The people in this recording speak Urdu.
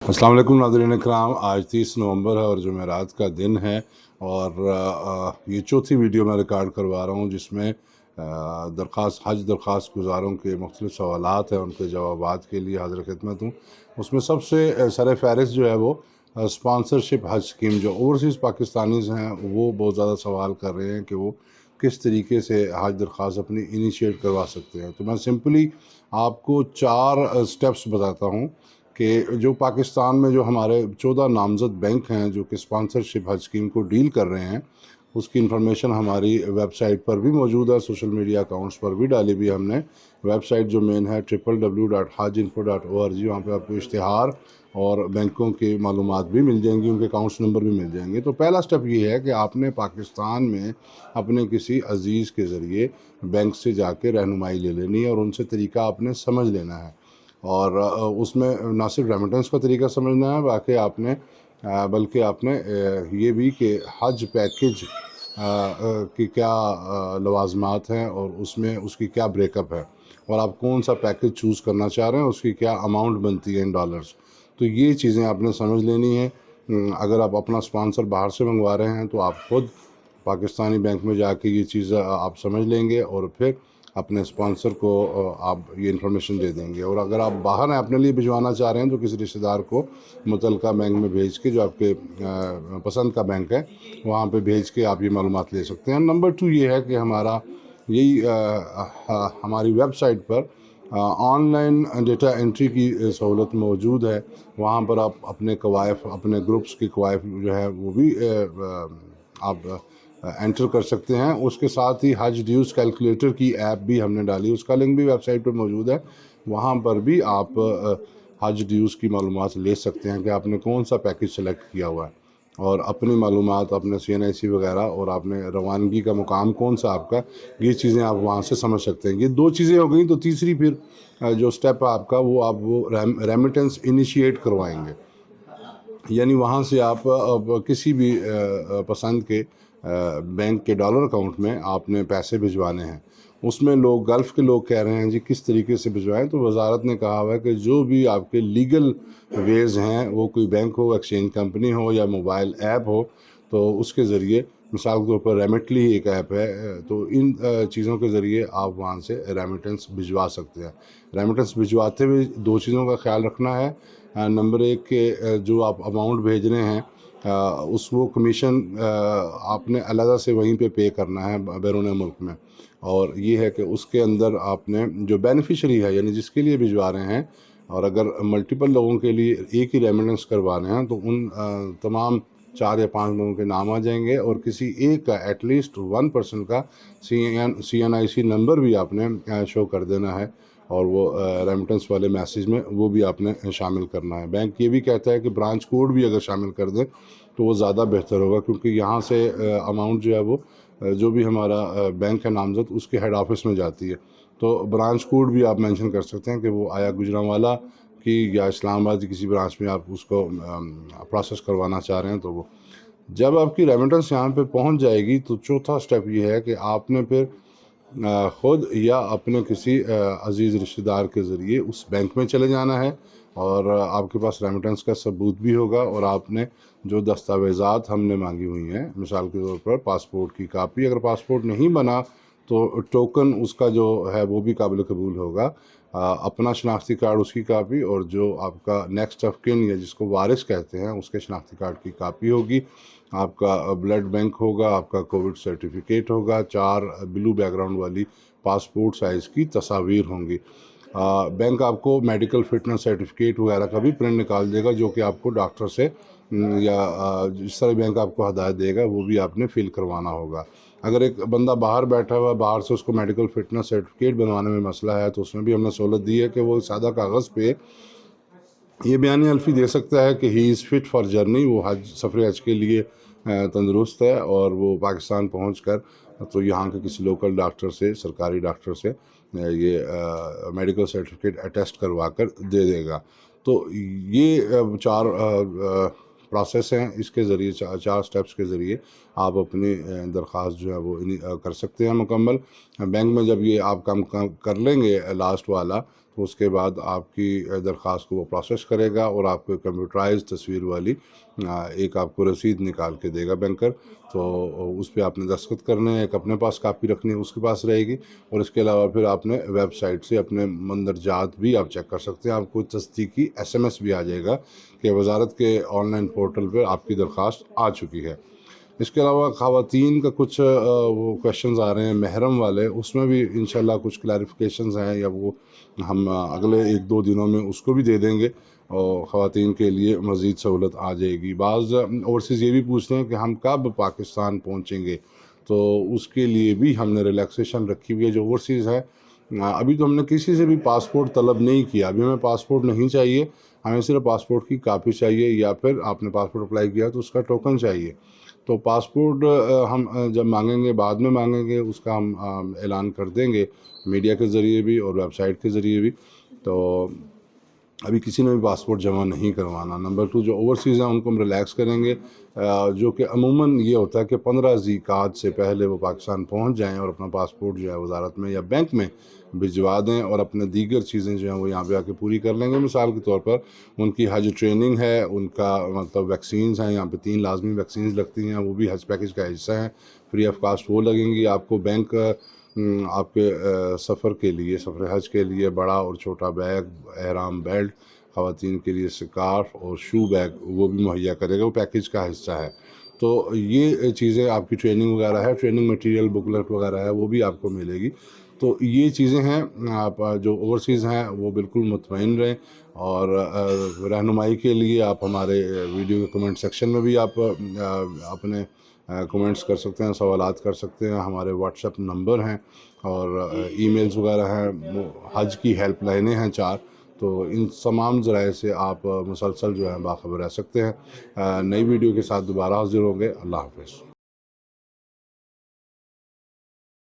السلام علیکم ناظرین اکرام، آج 30 نومبر ہے اور جمعرات کا دن ہے اور یہ چوتھی ویڈیو میں ریکارڈ کروا رہا ہوں جس میں حج درخواست گزاروں کے مختلف سوالات ہیں، ان کے جوابات کے لیے حاضر خدمت ہوں۔ اس میں سب سے سر فہرست جو ہے وہ اسپانسرشپ حج اسکیم، جو اوورسیز پاکستانیز ہیں وہ بہت زیادہ سوال کر رہے ہیں کہ وہ کس طریقے سے حج درخواست اپنی انیشیٹ کروا سکتے ہیں۔ تو میں سمپلی آپ کو 4 سٹیپس بتاتا ہوں کہ جو پاکستان میں جو ہمارے 14 نامزد بینک ہیں جو کہ اسپانسرشپ حج اسکیم کو ڈیل کر رہے ہیں، اس کی انفارمیشن ہماری ویب سائٹ پر بھی موجود ہے، سوشل میڈیا اکاؤنٹس پر بھی ڈالی بھی ہم نے۔ ویب سائٹ جو مین ہے www.hajinfo.org، وہاں پہ آپ کو اشتہار اور بینکوں کی معلومات بھی مل جائیں گی، ان کے اکاؤنٹس نمبر بھی مل جائیں گے۔ تو پہلا سٹیپ یہ ہے کہ آپ نے پاکستان میں اپنے کسی عزیز کے ذریعے بینک سے جا کے رہنمائی لے لینی ہے اور ان سے طریقہ آپ نے سمجھ لینا ہے، اور اس میں نہ صرف ریمیٹنس کا طریقہ سمجھنا ہے بلکہ آپ نے یہ بھی کہ حج پیکج کی کیا لوازمات ہیں اور اس میں اس کی کیا بریک اپ ہے، اور آپ کون سا پیکج چوز کرنا چاہ رہے ہیں، اس کی کیا اماؤنٹ بنتی ہے ان ڈالرز۔ تو یہ چیزیں آپ نے سمجھ لینی ہے۔ اگر آپ اپنا اسپانسر باہر سے منگوا رہے ہیں تو آپ خود پاکستانی بینک میں جا کے یہ چیز آپ سمجھ لیں گے اور پھر اپنے اسپانسر کو آپ یہ انفارمیشن دے دیں گے۔ اور اگر آپ باہر ہیں اپنے لیے بھجوانا چاہ رہے ہیں تو کسی رشتہ دار کو متعلقہ بینک میں بھیج کے، جو آپ کے پسند کا بینک ہے وہاں پہ بھیج کے آپ یہ معلومات لے سکتے ہیں۔ نمبر 2 یہ ہے کہ ہماری ویب سائٹ پر آن لائن ڈیٹا انٹری کی سہولت موجود ہے۔ وہاں پر آپ اپنے کوائف، اپنے گروپس کی کوائف جو ہے وہ بھی آپ انٹر کر سکتے ہیں۔ اس کے ساتھ ہی حج ڈیوز کیلکولیٹر کی ایپ بھی ہم نے ڈالی، اس کا لنک بھی ویب سائٹ پر موجود ہے۔ وہاں پر بھی آپ حج ڈیوز کی معلومات لے سکتے ہیں کہ آپ نے کون سا پیکج سلیکٹ کیا ہوا ہے، اور اپنی معلومات، اپنے CNIC وغیرہ، اور آپ نے روانگی کا مقام کون سا آپ کا، یہ چیزیں آپ وہاں سے سمجھ سکتے ہیں۔ یہ 2 چیزیں ہو گئیں، تو تیسری پھر جو سٹیپ ہے آپ کا، وہ آپ ریمیٹنس انیشیٹ کروائیں گے، یعنی وہاں سے آپ کسی بھی پسند کے بینک کے ڈالر اکاؤنٹ میں آپ نے پیسے بھجوانے ہیں۔ اس میں گلف کے لوگ کہہ رہے ہیں جی کس طریقے سے بھجوائیں، تو وزارت نے کہا ہوا ہے کہ جو بھی آپ کے لیگل ویز ہیں، وہ کوئی بینک ہو، ایکسچینج کمپنی ہو یا موبائل ایپ ہو، تو اس کے ذریعے، مثال کے طور پر ریمیٹلی ایک ایپ ہے، تو ان چیزوں کے ذریعے آپ وہاں سے ریمیٹنس بھجوا سکتے ہیں۔ ریمیٹنس بھجواتے ہوئے 2 چیزوں کا خیال رکھنا ہے۔ نمبر 1 کہ جو آپ اماؤنٹ بھیج رہے ہیں وہ کمیشن آپ نے علیحدہ سے وہیں پہ پے کرنا ہے بیرون ملک میں، اور یہ ہے کہ اس کے اندر آپ نے جو بینیفیشری ہے، یعنی جس کے لیے بھجوا رہے ہیں، اور اگر ملٹیپل لوگوں کے لیے ایک ہی ریمیٹنس کروا رہے ہیں تو ان تمام 4 یا 5 لوگوں کے نام آ جائیں گے، اور کسی ایک کا ایٹ لیسٹ 1% کا CNIC نمبر بھی آپ نے شو کر دینا ہے، اور وہ ریمیٹنس والے میسیج میں وہ بھی آپ نے شامل کرنا ہے۔ بینک یہ بھی کہتا ہے کہ برانچ کوڈ بھی اگر شامل کر دیں تو وہ زیادہ بہتر ہوگا، کیونکہ یہاں سے اماؤنٹ جو ہے وہ جو بھی ہمارا بینک ہے نامزد، اس کے ہیڈ آفس میں جاتی ہے۔ تو برانچ کوڈ بھی آپ مینشن کر سکتے ہیں کہ وہ آیا گجرانوالہ کی یا اسلام آباد کی کسی برانچ میں آپ اس کو پروسیس کروانا چاہ رہے ہیں۔ تو وہ جب آپ کی ریمیٹنس یہاں پہ پہنچ جائے گی تو چوتھا سٹیپ یہ ہے کہ آپ نے پھر خود یا اپنے کسی عزیز رشتہ دار کے ذریعے اس بینک میں چلے جانا ہے، اور آپ کے پاس ریمیٹنس کا ثبوت بھی ہوگا، اور آپ نے جو دستاویزات ہم نے مانگی ہوئی ہیں، مثال کے طور پر پاسپورٹ کی کاپی، اگر پاسپورٹ نہیں بنا تو ٹوکن اس کا جو ہے وہ بھی قابل قبول ہوگا، اپنا شناختی کارڈ اس کی کاپی، اور جو آپ کا نیکسٹ آف کن یا جس کو وارث کہتے ہیں اس کے شناختی کارڈ کی کاپی ہوگی، آپ کا بلڈ بینک ہوگا، آپ کا کووڈ سرٹیفکیٹ ہوگا، 4 بلو بیک گراؤنڈ والی پاسپورٹ سائز کی تصاویر ہوں گی۔ بینک آپ کو میڈیکل فٹنس سرٹیفکیٹ وغیرہ کا بھی پرنٹ نکال دے گا، جو کہ آپ کو ڈاکٹر سے یا جس طرح بینک آپ کو ہدایت دے گا وہ بھی آپ نے فل کروانا ہوگا۔ اگر ایک بندہ باہر بیٹھا ہوا ہے، باہر سے اس کو میڈیکل فٹنس سرٹیفکیٹ بنوانے میں مسئلہ ہے، تو اس میں بھی ہم نے سہولت دی ہے کہ وہ سادہ کاغذ پہ یہ بیان الفی دے سکتا ہے کہ ہی از فٹ فار جرنی، وہ سفر حج کے لیے تندرست ہے، اور وہ پاکستان پہنچ کر تو یہاں کے کسی لوکل ڈاکٹر سے، سرکاری ڈاکٹر سے یہ میڈیکل سرٹیفکیٹ اٹیسٹ کروا کر دے دے گا۔ تو یہ 4 پروسیس ہیں، اس کے ذریعے 4 سٹیپس کے ذریعے آپ اپنی درخواست جو ہے وہ کر سکتے ہیں مکمل۔ بینک میں جب یہ آپ کام کر لیں گے لاسٹ والا، اس کے بعد آپ کی درخواست کو وہ پروسیس کرے گا اور آپ کو کمپیوٹرائز تصویر والی ایک آپ کو رسید نکال کے دے گا بینکر. تو اس پہ آپ نے دستخط کرنے ہیں، ایک اپنے پاس کاپی رکھنی ہے، اس کے پاس رہے گی. اور اس کے علاوہ پھر آپ نے ویب سائٹ سے اپنے مندرجات بھی آپ چیک کر سکتے ہیں. آپ کو تصدیقی SMS بھی آ جائے گا کہ وزارت کے آن لائن پورٹل پہ آپ کی درخواست آ چکی ہے. اس کے علاوہ خواتین کا کچھ وہ کویشچنز آ رہے ہیں محرم والے، اس میں بھی انشاءاللہ کچھ کلیریفیکیشنز ہیں، یا وہ ہم اگلے 1-2 دنوں میں اس کو بھی دے دیں گے اور خواتین کے لیے مزید سہولت آ جائے گی. بعض اوورسیز یہ بھی پوچھتے ہیں کہ ہم کب پاکستان پہنچیں گے، تو اس کے لیے بھی ہم نے ریلیکسیشن رکھی ہوئی ہے. جو اوورسیز ہے ابھی تو ہم نے کسی سے بھی پاسپورٹ طلب نہیں کیا، ابھی ہمیں پاسپورٹ نہیں چاہیے، ہمیں صرف پاسپورٹ کی کاپی چاہیے، یا پھر آپ نے پاسپورٹ اپلائی کیا تو اس کا ٹوکن چاہیے. تو پاسپورٹ ہم جب مانگیں گے، بعد میں مانگیں گے، اس کا ہم اعلان کر دیں گے میڈیا کے ذریعے بھی اور ویب سائٹ کے ذریعے بھی. تو ابھی کسی نے بھی پاسپورٹ جمع نہیں کروانا. نمبر 2، جو اوورسیز ہیں ان کو ہم ریلیکس کریں گے، جو کہ عموماً یہ ہوتا ہے کہ 15 ذی-القعدہ سے پہلے وہ پاکستان پہنچ جائیں اور اپنا پاسپورٹ جو ہے وزارت میں یا بینک میں بھجوا دیں، اور اپنے دیگر چیزیں جو ہیں وہ یہاں پہ آ کے پوری کر لیں گے. مثال کے طور پر ان کی حج ٹریننگ ہے، ان کا مطلب ویکسینز ہیں، یہاں پہ 3 لازمی ویکسینز لگتی ہیں، وہ بھی حج پیکج کا حصہ ہیں، فری آف کاسٹ وہ لگیں گی. آپ کو بینک آپ کے سفر کے لیے، سفر حج کے لیے بڑا اور چھوٹا بیگ، احرام بیلٹ، خواتین کے لیے سکارف اور شو بیگ وہ بھی مہیا کرے گا، وہ پیکج کا حصہ ہے. تو یہ چیزیں، آپ کی ٹریننگ وغیرہ ہے، ٹریننگ مٹیریل بکلٹ وغیرہ ہے، وہ بھی آپ کو ملے گی. تو یہ چیزیں ہیں. آپ جو اوورسیز ہیں وہ بالکل مطمئن رہیں، اور رہنمائی کے لیے آپ ہمارے ویڈیو کے کمنٹ سیکشن میں بھی آپ اپنے کمنٹس کر سکتے ہیں، سوالات کر سکتے ہیں. ہمارے واٹس ایپ نمبر ہیں اور ای میلز وغیرہ ہیں، حج کی ہیلپ لائنیں ہیں 4. تو ان تمام ذرائع سے آپ مسلسل جو ہے باخبر رہ سکتے ہیں. نئی ویڈیو کے ساتھ دوبارہ حاضر ہوں گے. اللہ حافظ.